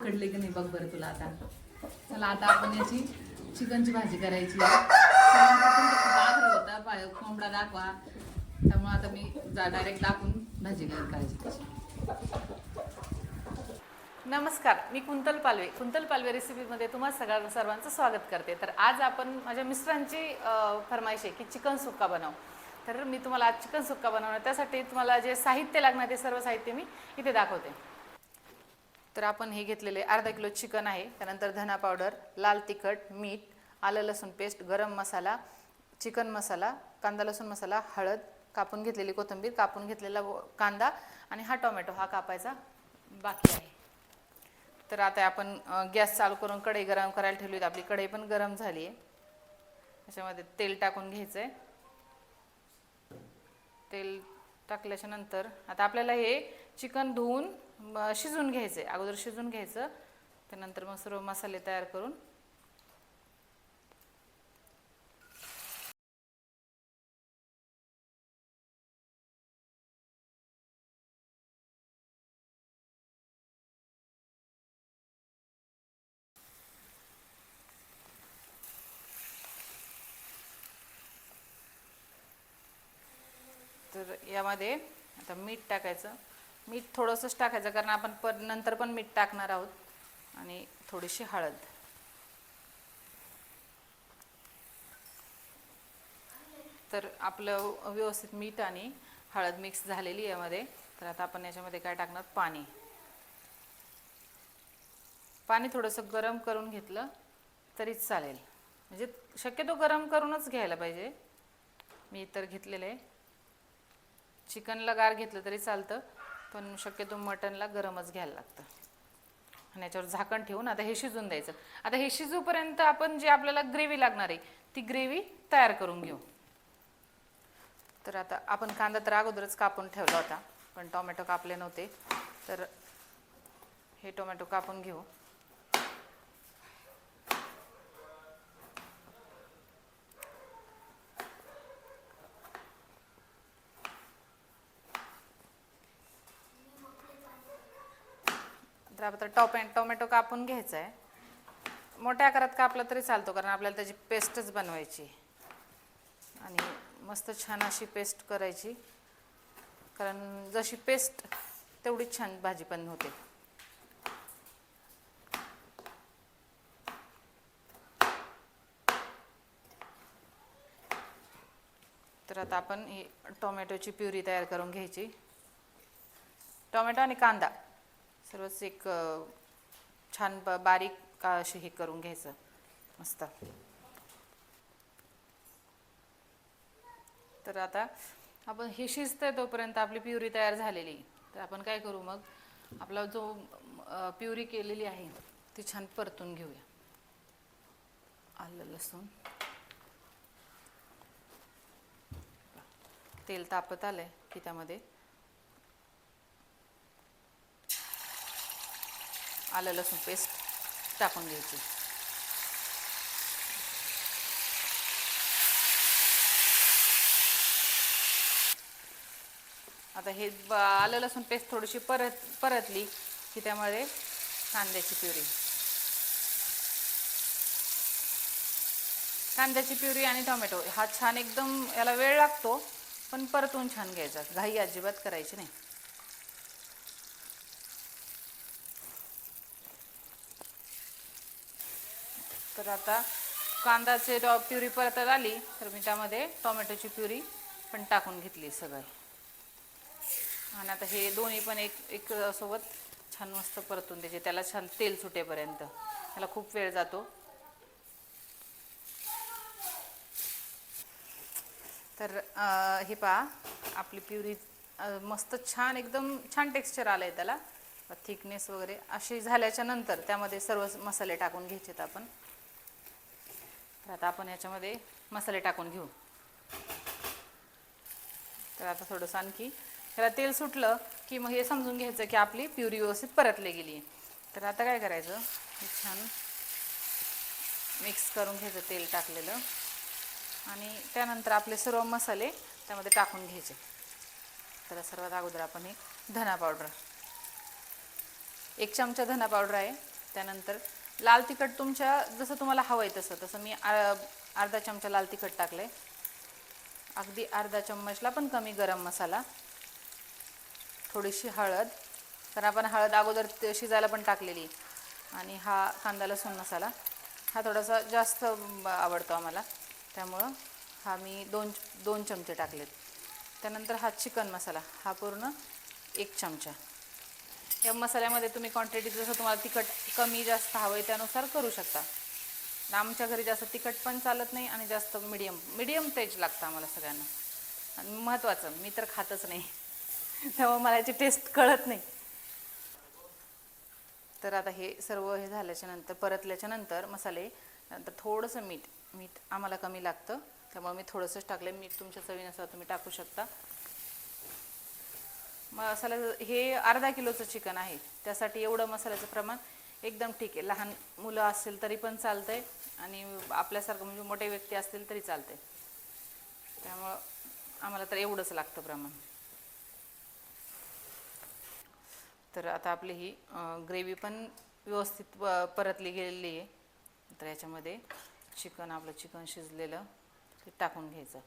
उखडले की नाही बघ बरं तुला आता. चला आता आपण याची चिकनची भाजी करायची आहे. खूप आग्रह होता कोंबडा दाखवा, त्यामुळे आता मी डायरेक्ट दाखवून भाजी करायची त्याची. नमस्कार, मी कुंतल पालवे रेसिपीमध्ये तुम्हा सर्वांचं स्वागत करते. तर आज आपण माझ्या मिस्टरांची फरमाईश आहे की चिकन सुक्का बनव. तर मी तुम्हाला आज चिकन सुक्का बनवणार, त्यासाठी तुम्हाला जे साहित्य लागणार ते सर्व साहित्य मी इथे दाखवते. तर आपण हे घेतलेले अर्धा किलो चिकन आहे. त्यानंतर धना पावडर, लाल तिखट, मीठ, आलं लसूण पेस्ट, गरम मसाला, चिकन मसाला, कांदा लसूण मसाला, हळद, कापून घेतलेली कोथिंबीर, कापून घेतलेला कांदा आणि हा टोमॅटो हा कापायचा बाकी आहे. तर आता आपण गॅस चालू करून कढई गरम करायला ठेवली होती. आपली कढई पण गरम झाली आहे. त्याच्यामध्ये तेल टाकून घ्यायचं आहे. तेल टाकल्याच्या नंतर आता आपल्याला हे चिकन धुवून शिजून घ्यायचं आहे. अगोदर शिजून घ्यायचं, त्यानंतर मग सर्व मसाले तयार करून तर यामध्ये आता मीठ टाकायचं. मीठ थोडंसंच टाकायचं कारण आपण नंतर पण मीठ टाकणार आहोत. आणि थोडीशी हळद. तर आपलं व्यवस्थित मीठ आणि हळद मिक्स झालेली यामध्ये. तर आता आपण याच्यामध्ये काय टाकणार, पाणी. पाणी थोडंसं गरम करून घेतलं तरीच चालेल, म्हणजे शक्यतो गरम करूनच घ्यायला पाहिजे. मी तर घेतलेलं आहे. चिकनला गार घेतलं तरी चालतं, पण शक्यतो मटनला गरमच घ्यायला लागतं. आणि याच्यावर झाकण ठेवून आता हे शिजून द्यायचं. आता हे शिजूपर्यंत आपण जे आपल्याला ग्रेव्ही लागणार आहे ती ग्रेव्ही तयार करून घेऊ. तर आता आपण कांदा तर अगोदरच कापून ठेवला होता, पण टोमॅटो कापले नव्हते, तर हे टोमॅटो कापून घेऊ. तर आता टोमॅटो कापून घ्यायचा आहे. मोठ्या आकारात कापला तरी चालतो, कारण आपल्याला त्याची पेस्टच बनवायची आणि मस्त छान अशी पेस्ट करायची, कारण जशी पेस्ट तेवढीच छान भाजी पण होते. तर आता आपण ही टोमॅटोची प्युरी तयार करून घ्यायची. टोमॅटो आणि कांदा सर्वच एक छान बारीक अशी हे करून घ्यायचं मस्त. तर आता आपण हे शिजतंय तोपर्यंत आपली प्युरी तयार झालेली. तर आपण काय करू, मग आपला जो प्युरी केलेली आहे ती छान परतून घेऊया. आलं लसूण, तेल तापत आलंय की त्यामध्ये आलं लसूण पेस्ट टाकून घ्यायची. आता हे आलं लसूण पेस्ट थोडीशी परतली की त्यामध्ये कांद्याची प्युरी आणि टोमॅटो हा छान एकदम, याला वेळ लागतो पण परतून छान घ्यायचा, घाई अजिबात करायची नाही. तर आता कांद्याची प्युरी परतत आली तर मी त्यामध्ये टोमॅटोची प्युरी पण टाकून घेतली सगळी. आणि आता हे दोन्ही पण एक सोबत छान मस्त परतून द्यायचे. त्याला छान तेल सुटेपर्यंत, त्याला खूप वेळ जातो. तर हे पहा, आपली प्युरी मस्त छान एकदम छान टेक्स्चर आलं आहे त्याला, थिकनेस वगैरे अशी झाल्याच्या नंतर त्यामध्ये सर्व मसाले टाकून घ्यायचेत आपण. तर आता आपण याच्यामध्ये मसाले टाकून घेऊ. तर आता थोडंसं आणखी ह्याला तेल सुटलं की मग हे समजून घ्यायचं की आपली प्युरी व्यवस्थित परतली गेली आहे. तर आता काय करायचं, हे छान मिक्स करून घ्यायचं तेल टाकलेलं, आणि त्यानंतर आपले सर्व मसाले त्यामध्ये टाकून घ्यायचे. तर सर्वात अगोदर आपण एक धना पावडर, 1 चमचा धना पावडर आहे. त्यानंतर लाल तिखट तुमच्या जसं तुम्हाला हवं आहे तसं मी अर्धा चमचा लाल तिखट टाकले, अगदी अर्धा चम्मचला पण कमी गरम मसाला, थोडीशी हळद, कारण आपण हळद अगोदर शिजायला पण टाकलेली, आणि हा कांदा लसूण मसाला हा थोडासा जास्त आवडतो आम्हाला, त्यामुळं हा मी दोन चमचे टाकलेत. त्यानंतर हा चिकन मसाला हा पूर्ण 1 चमचा. या मसाल्यामध्ये तुम्ही क्वांटिटी जसं तुम्हाला तिखट कमी जास्त हवं आहे त्यानुसार करू शकता. आमच्या घरी जास्त तिखट पण चालत नाही आणि जास्त मीडियम तेज लागतं आम्हाला सगळ्यांना. आणि महत्त्वाचं, मी तर खातच नाही त्यामुळे मला याची टेस्ट कळत नाही. तर आता हे सर्व हे झाल्याच्या नंतर, परतल्याच्या नंतर मसाले, नंतर थोडंसं मीठ आम्हाला कमी लागतं त्यामुळे मी थोडंसंच टाकलं. मीठ तुमच्या चवीनुसार तुम्ही टाकू शकता. मसाला हे अर्धा किलोचं चिकन आहे, त्यासाठी एवढं मसाल्याचं प्रमाण एकदम ठीक आहे. लहान मुलं असेल तरी पण चालतंय आणि आपल्यासारखं म्हणजे मोठे व्यक्ती असतील तरी चालते, त्यामुळं आम्हाला तर एवढंच लागतं प्रमाण. तर आता आपली ही ग्रेव्ही पण व्यवस्थित परतली गेलेली आहे. तर याच्यामध्ये आपलं चिकन शिजलेलं ते टाकून घ्यायचं.